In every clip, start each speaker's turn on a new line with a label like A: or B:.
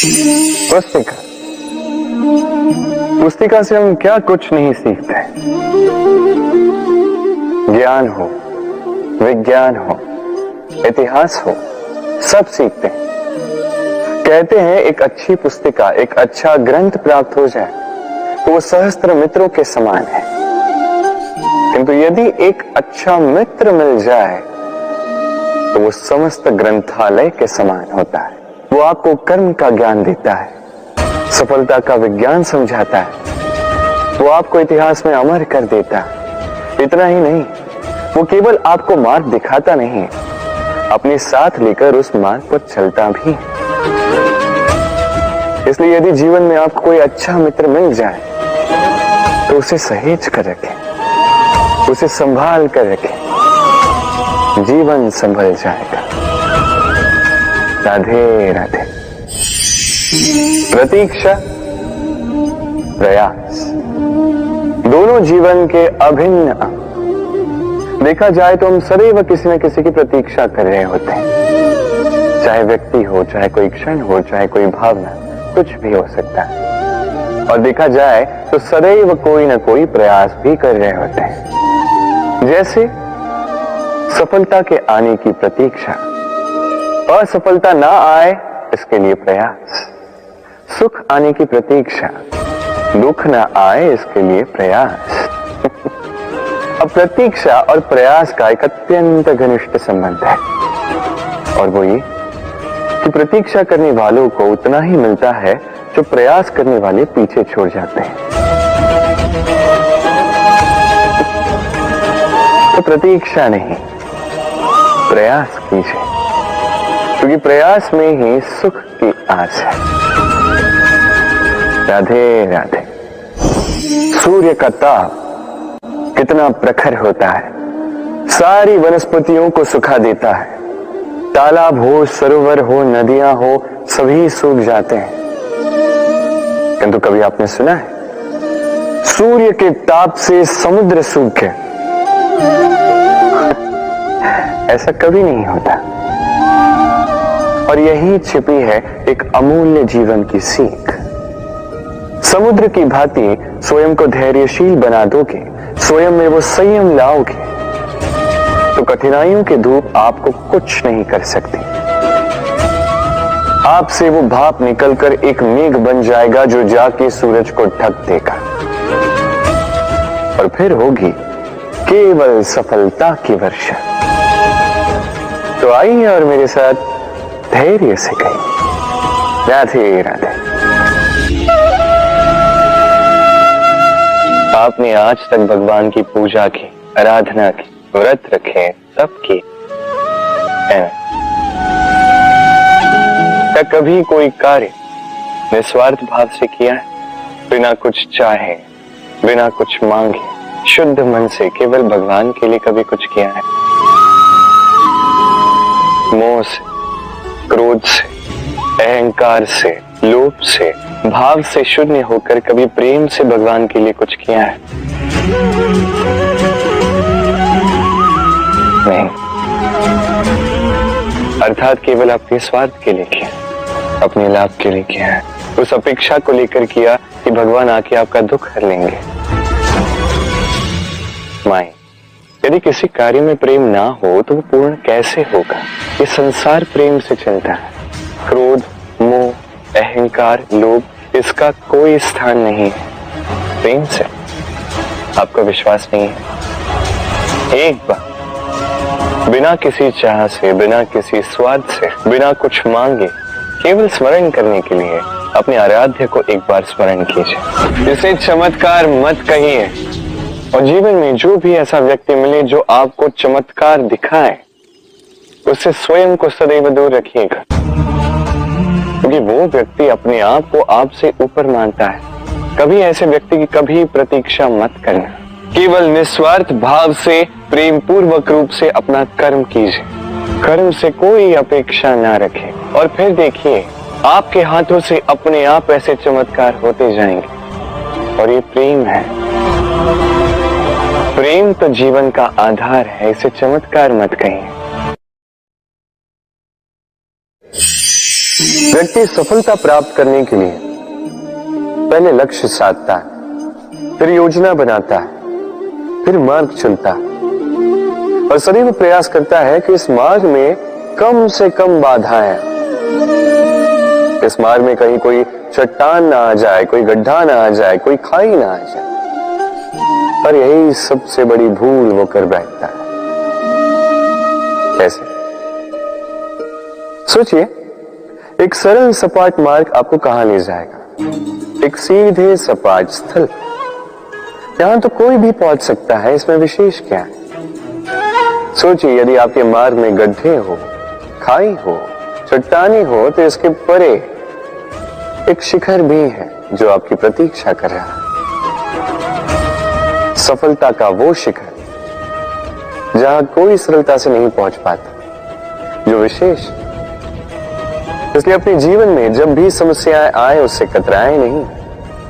A: पुस्तिका। पुस्तिका से हम क्या कुछ नहीं सीखते। ज्ञान हो, विज्ञान हो, इतिहास हो, सब सीखते हैं। कहते हैं एक अच्छी पुस्तिका, एक अच्छा ग्रंथ प्राप्त हो जाए तो वो सहस्त्र मित्रों के समान है, किंतु यदि एक अच्छा मित्र मिल जाए तो वो समस्त ग्रंथालय के समान होता है। वो आपको कर्म का ज्ञान देता है, सफलता का विज्ञान समझाता है, वो आपको इतिहास में अमर कर देता है। इतना ही नहीं, वो केवल आपको मार्ग दिखाता नहीं, अपने साथ लेकर उस मार्ग पर चलता भी। इसलिए यदि जीवन में आपको कोई अच्छा मित्र मिल जाए तो उसे सहेज कर रखें, उसे संभाल कर रखें, जीवन संभल जाएगा। राधे राधे। प्रतीक्षा, प्रयास, दोनों जीवन के अभिन्न अंग। देखा जाए तो हम सदैव किसी न किसी की प्रतीक्षा कर रहे होते हैं, चाहे व्यक्ति हो, चाहे कोई क्षण हो, चाहे कोई भावना, कुछ भी हो सकता है। और देखा जाए तो सदैव कोई न कोई प्रयास भी कर रहे होते हैं, जैसे सफलता के आने की प्रतीक्षा, असफलता ना आए इसके लिए प्रयास, सुख आने की प्रतीक्षा, दुख ना आए इसके लिए प्रयास। अब प्रतीक्षा और प्रयास का एक अत्यंत घनिष्ठ संबंध है, और वो ये कि प्रतीक्षा करने वालों को उतना ही मिलता है जो प्रयास करने वाले पीछे छोड़ जाते हैं। तो प्रतीक्षा नहीं, प्रयास कीजिए, क्योंकि प्रयास में ही सुख की आस है। राधे राधे। सूर्य का ताप कितना प्रखर होता है, सारी वनस्पतियों को सुखा देता है। तालाब हो, सरोवर हो, नदियां हो, सभी सूख जाते हैं। किंतु कभी आपने सुना है सूर्य के ताप से समुद्र सूखे? ऐसा कभी नहीं होता। और यही छिपी है एक अमूल्य जीवन की सीख। समुद्र की भांति स्वयं को धैर्यशील बना दोगे, स्वयं में वो संयम लाओगे, तो कठिनाइयों की धूप आपको कुछ नहीं कर सकती। आपसे वो भाप निकलकर एक मेघ बन जाएगा जो जाके सूरज को ढक देगा, और फिर होगी केवल सफलता की वर्षा। तो आइए और मेरे साथ धैर्य से कहिए राधे राधे। आपने आज तक भगवान की पूजा की, आराधना की, व्रत रखे, सब किए, क्या कभी कोई कार्य निस्वार्थ भाव से किया है? बिना कुछ चाहे, बिना कुछ मांगे, शुद्ध मन से केवल भगवान के लिए कभी कुछ किया है? मोह से, क्रोध से, अहंकार से, लोभ से, भाव से शून्य होकर कभी प्रेम से भगवान के लिए कुछ किया है? नहीं। अर्थात केवल अपने स्वार्थ के लिए किया, अपने लाभ के लिए किया है, उस अपेक्षा को लेकर किया कि भगवान आके आपका दुख हर लेंगे। माई, यदि किसी कार्य में प्रेम ना हो तो वो पूर्ण कैसे होगा? ये संसार प्रेम से चलता है। क्रोध, मोह, अहंकार, लोभ, इसका कोई स्थान नहीं है प्रेम से। आपका विश्वास नहीं है? एक बार बिना किसी चाह से, बिना किसी स्वाद से, बिना कुछ मांगे, केवल स्मरण करने के लिए अपने आराध्य को एक बार स्मरण कीजिए। इसे चमत्कार मत कहिए, और जीवन में जो भी ऐसा व्यक्ति मिले जो आपको चमत्कार दिखाए, उससे स्वयं को सदैव दूर रखिएगा, क्योंकि वो व्यक्ति अपने आप को आपसे ऊपर मानता है। कभी ऐसे व्यक्ति की कभी प्रतीक्षा मत करना। केवल निस्वार्थ भाव से, प्रेम पूर्वक रूप से अपना कर्म कीजिए। कर्म से कोई अपेक्षा ना रखें, और फिर देखिए आपके हाथों से अपने आप ऐसे चमत्कार होते जाएंगे। और ये प्रेम है। प्रेम तो जीवन का आधार है, इसे चमत्कार मत कहिए। व्यक्ति सफलता प्राप्त करने के लिए पहले लक्ष्य साधता है, फिर योजना बनाता है, फिर मार्ग चुनता है और सदैव प्रयास करता है कि इस मार्ग में कम से कम बाधाएं, इस मार्ग में कहीं कोई चट्टान ना आ जाए, कोई गड्ढा ना आ जाए, कोई खाई ना आ जाए। पर यही सबसे बड़ी भूल वो कर बैठता है। कैसे? सोचिए, एक सरल सपाट मार्ग आपको कहां ले जाएगा? एक सीधे सपाट स्थल। यहां तो कोई भी पहुंच सकता है, इसमें विशेष क्या है? सोचिए, यदि आपके मार्ग में गड्ढे हो, खाई हो, चट्टानी हो, तो इसके परे एक शिखर भी है जो आपकी प्रतीक्षा कर रहा है। सफलता का वो शिखर जहां कोई सरलता से नहीं पहुंच पाता, जो विशेष। इसलिए अपने जीवन में जब भी समस्याएं आए उससे कतराएं नहीं,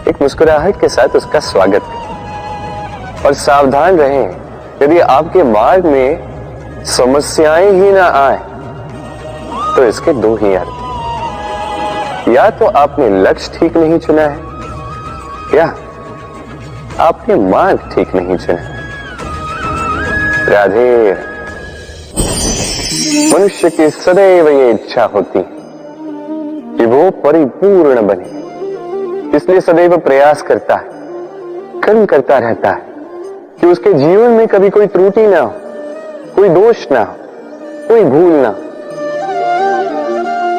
A: एक मुस्कुराहट के साथ उसका स्वागत करें। और सावधान रहें, यदि आपके मार्ग में समस्याएं ही ना आए तो इसके दो ही अर्थ हैं। या तो आपने लक्ष्य ठीक नहीं चुना है, या आपने मार्ग ठीक नहीं चुना है। राधे। मनुष्य की सदैव ये इच्छा होती है कि वो परिपूर्ण बने, इसलिए सदैव प्रयास करता है, कर्म करता रहता है कि उसके जीवन में कभी कोई त्रुटि ना हो, कोई दोष ना हो, कोई भूल ना हो।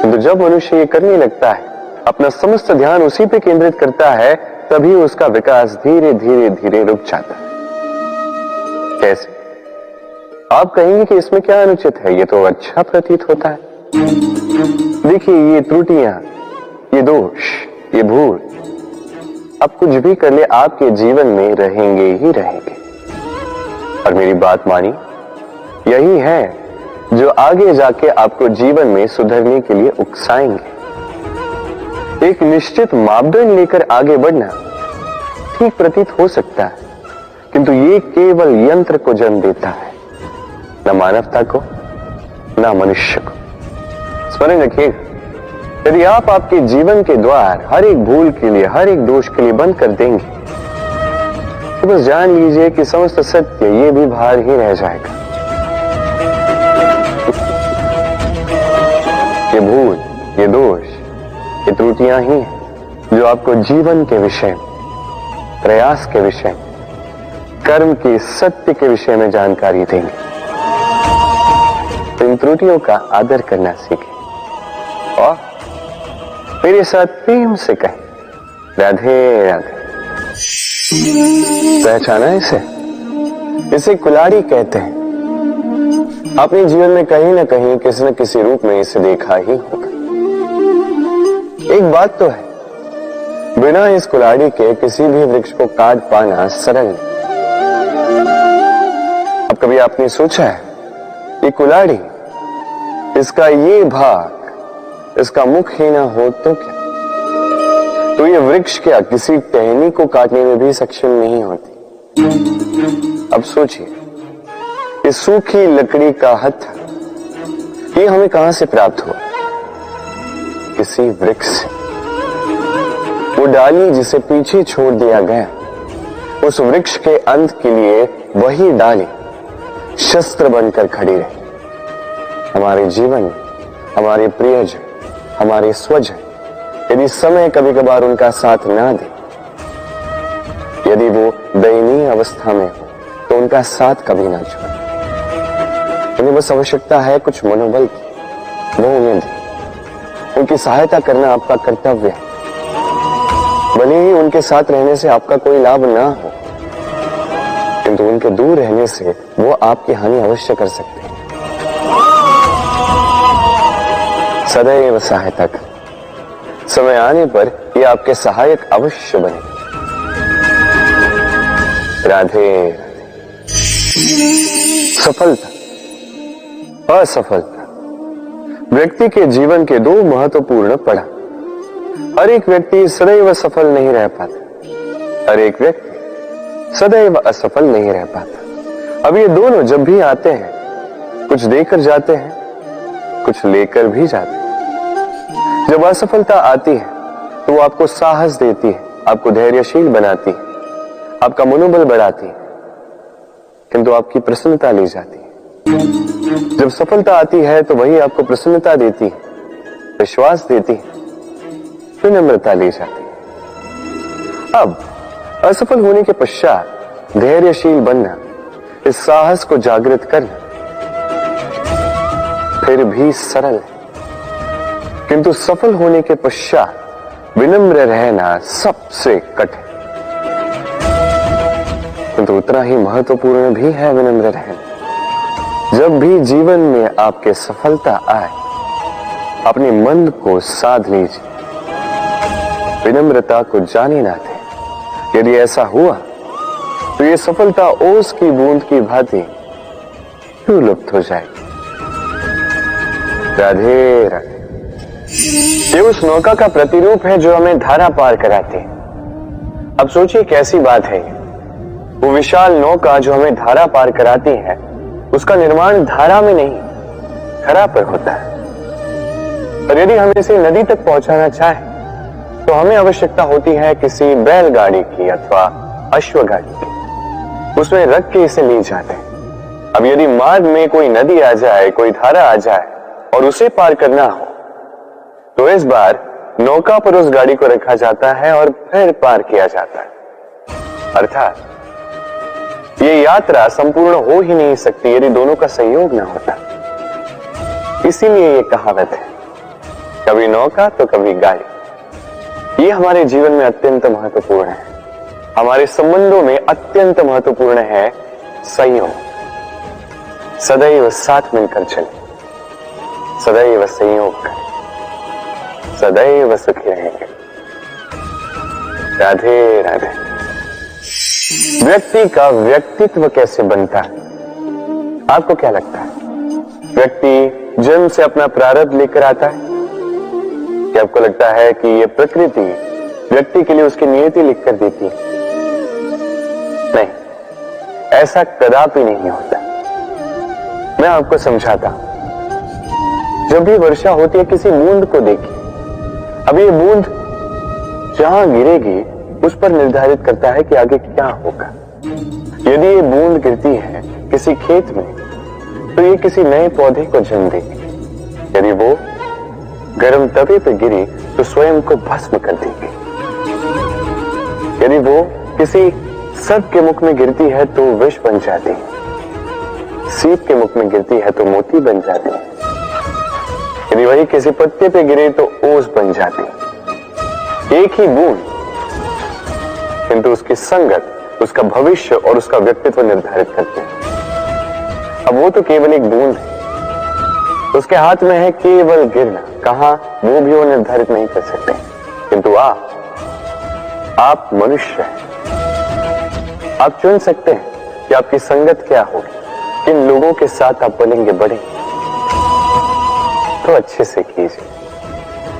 A: किंतु जब मनुष्य ये करने लगता है, अपना समस्त ध्यान उसी पे केंद्रित करता है, तभी उसका विकास धीरे धीरे धीरे रुक जाता है। कैसे? आप कहेंगे कि इसमें क्या अनुचित है, ये तो अच्छा प्रतीत होता है। देखिए, ये त्रुटियां, ये दोष, ये भूल, अब कुछ भी कर ले आपके जीवन में रहेंगे ही रहेंगे। और मेरी बात मानी, यही है जो आगे जाके आपको जीवन में सुधरने के लिए उकसाएंगे। एक निश्चित मापदंड लेकर आगे बढ़ना ठीक प्रतीत हो सकता है, किंतु ये केवल यंत्र को जन्म देता है, न मानवता को, न मनुष्य को। स्मरण रखिएगा, यदि आप आपके जीवन के द्वार हर एक भूल के लिए, हर एक दोष के लिए बंद कर देंगे, तो बस जान लीजिए कि समस्त सत्य ये भी बाहर ही रह जाएगा। ये भूल, ये दोष, ये त्रुटियां ही हैं जो आपको जीवन के विषय में, प्रयास के विषय में, कर्म के सत्य के विषय में जानकारी देंगे। तो इन त्रुटियों का आदर करना सीखें और मेरे साथ प्रेम से कहें, राधे राधे। पहचाना इसे कुल्हाड़ी कहते हैं। अपने जीवन में कहीं ना कहीं किसी न किसी रूप में इसे देखा ही होगा। एक बात तो है, बिना इस कुल्हाड़ी के किसी भी वृक्ष को काट पाना सरल नहीं। अब कभी आपने सोचा है, ये कुल्हाड़ी, इसका ये भाग, इसका मुख ही ना हो तो क्या? तो ये वृक्ष क्या किसी टहनी को काटने में भी सक्षम नहीं होती? अब सोचिए, इस सूखी लकड़ी का हत्था, ये हमें कहां से प्राप्त हुआ? किसी वृक्ष से। वो डाली जिसे पीछे छोड़ दिया गया, उस वृक्ष के अंत के लिए वही डाली शस्त्र बनकर खड़ी रही। हमारे जीवन, हमारे प्रियजन, हमारे स्वजन, यदि समय कभी कभार उनका साथ ना दे, यदि वो दयनीय अवस्था में हो, तो उनका साथ कभी ना छोड़े। उन्हें बस आवश्यकता है कुछ मनोबल की, वो उन्हें दे। उनकी सहायता करना आपका कर्तव्य है, भले ही उनके साथ रहने से आपका कोई लाभ ना हो, किंतु उनके दूर रहने से वो आपकी हानि अवश्य कर सकते हैं। सदैव सहायता कर, समय आने पर ये आपके सहायक अवश्य बने। राधे। सफलता, असफलता व्यक्ति के जीवन के दो महत्वपूर्ण पड़ाव। हर एक व्यक्ति सदैव सफल नहीं रह पाता, हर एक व्यक्ति सदैव असफल नहीं रह पाता। अब ये दोनों जब भी आते हैं, कुछ देकर जाते हैं, कुछ लेकर भी जाते हैं। जब असफलता आती है तो वो आपको साहस देती है, आपको धैर्यशील बनाती है, आपका मनोबल बढ़ाती है, किंतु आपकी प्रसन्नता ले जाती है। जब सफलता आती है तो वही आपको प्रसन्नता देती है, विश्वास देती है, विनम्रता ले जाती है। अब असफल होने के पश्चात धैर्यशील बनना, इस साहस को जागृत करना फिर भी सरल है, किंतु सफल होने के पश्चात विनम्र रहना सबसे कठिन, किंतु उतना ही महत्वपूर्ण भी है विनम्र रहना। जब भी जीवन में आपके सफलता आए, अपने मन को साध लीजिए, विनम्रता को जाने ना दें। यदि ऐसा हुआ तो ये सफलता ओस की बूंद की भांति क्यों लुप्त हो जाएगी। राधे राधे। ये उस नौका का प्रतिरूप है जो हमें धारा पार कराती है। अब सोचिए कैसी बात है ये। वो विशाल नौका जो हमें धारा पार कराती है, उसका निर्माण धारा में नहीं, खरा पर होता है। और यदि हम इसे नदी तक पहुंचाना चाहें तो हमें आवश्यकता होती है किसी बैलगाड़ी की अथवा अश्वगाड़ी की। उसमें रख के इसे ले जाते हैं। अब यदि मार्ग में कोई नदी आ जाए, कोई धारा आ जाए और उसे पार करना हो, तो इस बार नौका पर उस गाड़ी को रखा जाता है और फिर पार किया जाता है। अर्थात ये यात्रा संपूर्ण हो ही नहीं सकती यदि दोनों का सहयोग ना होता। इसीलिए ये कहावत है, कभी नौका तो कभी गाड़ी। ये हमारे जीवन में अत्यंत महत्वपूर्ण है। हमारे संबंधों में अत्यंत महत्वपूर्ण है संयोग। सदैव साथ मिलकर चले, सदैव संयोग करें, सदैव सुखी रहेंगे। राधे राधे। व्यक्ति का व्यक्तित्व कैसे बनता है, आपको क्या लगता है? व्यक्ति जन्म से अपना प्रारब्ध लेकर आता है, क्या आपको लगता है कि ये प्रकृति व्यक्ति के लिए उसकी नियति लिखकर देती है? नहीं, ऐसा कदापि नहीं होता। मैं आपको समझाता हूं। जब भी वर्षा होती है, किसी बूंद को देखिए। अब ये बूंद जहां गिरेगी उस पर निर्धारित करता है कि आगे क्या होगा। यदि ये बूंद गिरती है किसी खेत में, तो ये किसी नए पौधे को जन्म देगी। यदि वो गर्म तवे पर गिरी तो स्वयं को भस्म कर देगी। यदि वो किसी सर्प के मुख में गिरती है तो विष बन जाती है। सीप के मुख में गिरती है तो मोती बन जाती है। यदि वही किसी पत्ते पे गिरे तो ओस बन जाती है। एक ही बूंद, किंतु उसकी संगत, उसका भविष्य और उसका व्यक्तित्व निर्धारित करते हैं। अब वो तो केवल एक बूंद है, उसके हाथ में है केवल गिरना। कहां, वो भी वो निर्धारित नहीं कर सकते। किंतु आप मनुष्य हैं। आप चुन सकते हैं कि आपकी संगत क्या होगी, किन लोगों के साथ आप बनेंगे, बढ़ेंगे। तो अच्छे से कीजिए,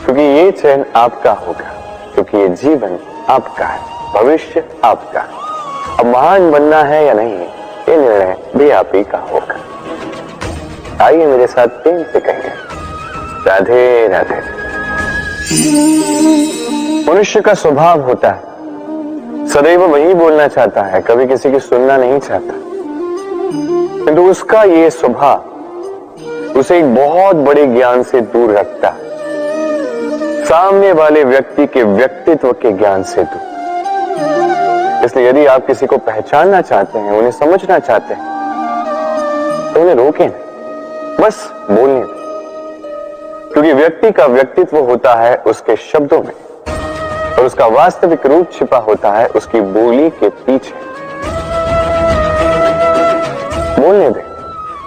A: क्योंकि ये चयन आपका होगा, क्योंकि ये जीवन आपका है, भविष्य आपका है। अब महान बनना है या नहीं, ये निर्णय भी आप ही का होगा। आइए मेरे साथ प्रेम से कहिए, राधे राधे। मनुष्य का स्वभाव होता है सदैव वही बोलना चाहता है, कभी किसी की सुनना नहीं चाहता। किंतु उसका ये स्वभाव उसे एक बहुत बड़े ज्ञान से दूर रखता है, सामने वाले व्यक्ति के व्यक्तित्व के ज्ञान से दूर। इसलिए यदि आप किसी को पहचानना चाहते हैं, उन्हें समझना चाहते हैं, तो उन्हें रोकें, बस बोलने दें। क्योंकि व्यक्ति का व्यक्तित्व होता है उसके शब्दों में, और उसका वास्तविक रूप छिपा होता है उसकी बोली के पीछे। बोलने दें,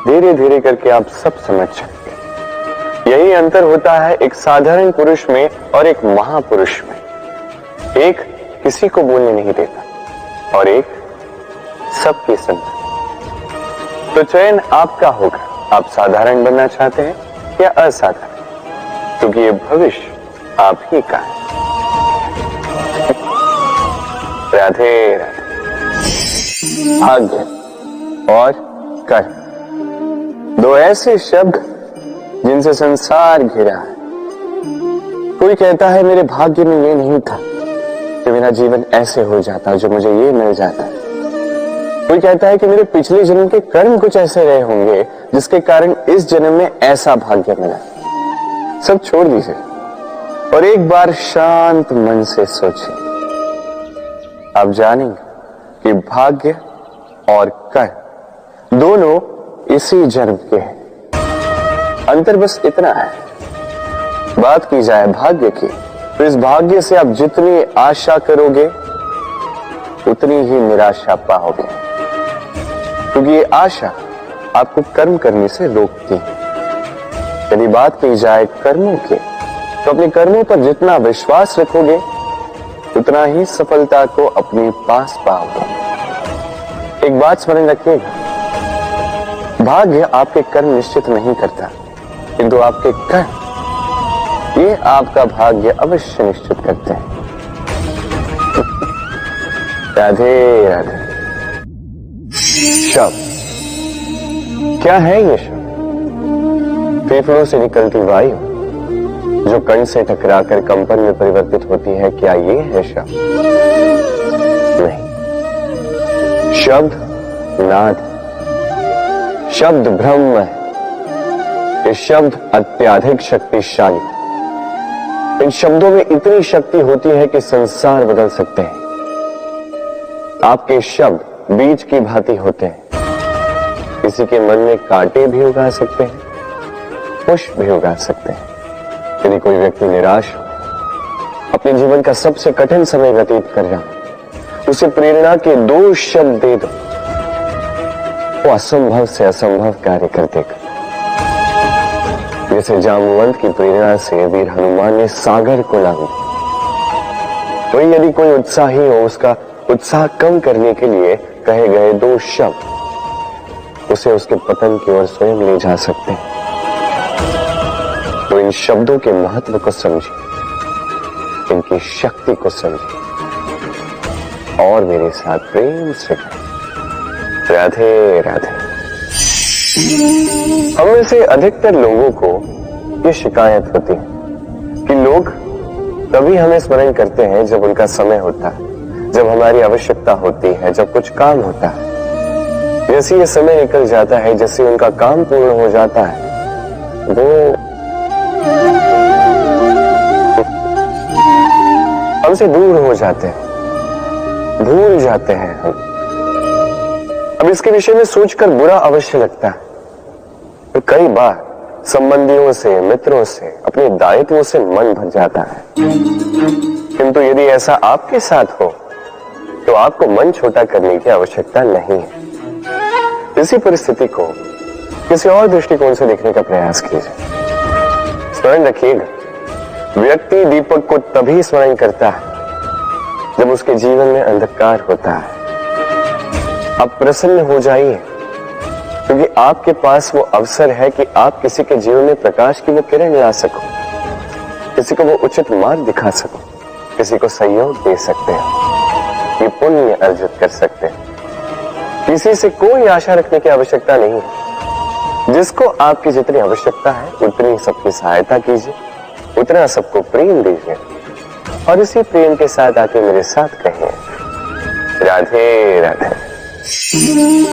A: धीरे धीरे करके आप सब समझ जाएंगे। यही अंतर होता है एक साधारण पुरुष में और एक महापुरुष में। एक किसी को बोलने नहीं देता और एक सबकी सुनता। तो चयन आपका होगा, आप साधारण बनना चाहते हैं या असाधारण, क्योंकि ये भविष्य आप ही का है। राधे राधे। भाग्य और कर्म, दो ऐसे शब्द जिनसे संसार घिरा है। कोई कहता है मेरे भाग्य में ये नहीं था कि मेरा जीवन ऐसे हो जाता जो मुझे ये मिल जाता। कोई कहता है कि मेरे पिछले जन्म के कर्म कुछ ऐसे रहे होंगे जिसके कारण इस जन्म में ऐसा भाग्य मिला। सब छोड़ दीजिए और एक बार शांत मन से सोचिए। आप जानेंगे कि भाग्य और कर्म दोनों इसी जन्म के हैं। अंतर बस इतना है। बात की जाए भाग्य की, तो इस भाग्य से आप जितनी आशा करोगे उतनी ही निराशा पाओगे, क्योंकि ये आशा आपको कर्म करने से रोकती है। यदि बात की जाए कर्मों की, तो अपने कर्मों पर जितना विश्वास रखोगे उतना ही सफलता को अपने पास पाओगे। एक बात स्मरण रखिएगा, भाग्य आपके कर्म निश्चित नहीं करता, किंतु आपके कर्म ये आपका भाग्य अवश्य निश्चित करते हैं। राधे राधे। शब्द क्या है ये शब्द? फेफड़ों से निकलती वायु जो कण से टकराकर कंपन में परिवर्तित होती है, क्या ये है शब्द? नहीं। शब्द नाद, शब्द ब्रह्म है। ये शब्द अत्यधिक शक्तिशाली। इन शब्दों में इतनी शक्ति होती है कि संसार बदल सकते हैं। आपके शब्द बीज की भांति होते हैं। किसी के मन में कांटे भी उगा सकते हैं, पुष्प भी उगा सकते हैं। यदि कोई व्यक्ति निराश हो, अपने जीवन का सबसे कठिन समय व्यतीत कर रहा है, उसे प्रेरणा के 2 शब्द दे दो, वो असंभव से असंभव कार्य कर देगा। जैसे जामवंत की प्रेरणा से वीर हनुमान ने सागर को लांघा। वही यदि कोई उत्साही हो, उसका उत्साह कम करने के लिए कहे गए 2 शब्द उसे उसके पतन की ओर स्वयं ले जा सकते हैं। तो इन शब्दों के महत्व को समझिए, इनकी शक्ति को समझिए और मेरे साथ प्रेम से राधे राधे। हम में से अधिकतर लोगों को ये शिकायत होती है कि लोग तभी हमें स्मरण करते हैं जब उनका समय होता है, जब हमारी आवश्यकता होती है, जब कुछ काम होता है। जैसे ये समय निकल जाता है, जैसे उनका काम पूर्ण हो जाता है, वो हमसे दूर हो जाते हैं, भूल जाते हैं हम। अब इसके विषय में सोचकर बुरा अवश्य लगता है। तो कई बार संबंधियों से, मित्रों से, अपने दायित्वों से मन भर जाता है। किंतु यदि ऐसा आपके साथ हो तो आपको मन छोटा करने की आवश्यकता नहीं है। इसी परिस्थिति को किसी और दृष्टिकोण से देखने का प्रयास कीजिए। स्मरण रखिएगा, व्यक्ति दीपक को तभी स्मरण करता है जब उसके जीवन में अंधकार होता है। आप प्रसन्न हो जाइए, क्योंकि आपके पास वो अवसर है कि आप किसी के जीवन में प्रकाश की वो किरण ला सको, किसी को वो उचित मार्ग दिखा सको, किसी को सहयोग दे सकते हैं, ये पुण्य अर्जित कर सकते हैं। किसी से कोई आशा रखने की आवश्यकता नहीं है। जिसको आपकी जितनी आवश्यकता है उतनी सबकी सहायता कीजिए, उतना सबको प्रेम दीजिए और इसी प्रेम के साथ आके मेरे साथ कहिए राधे राधे।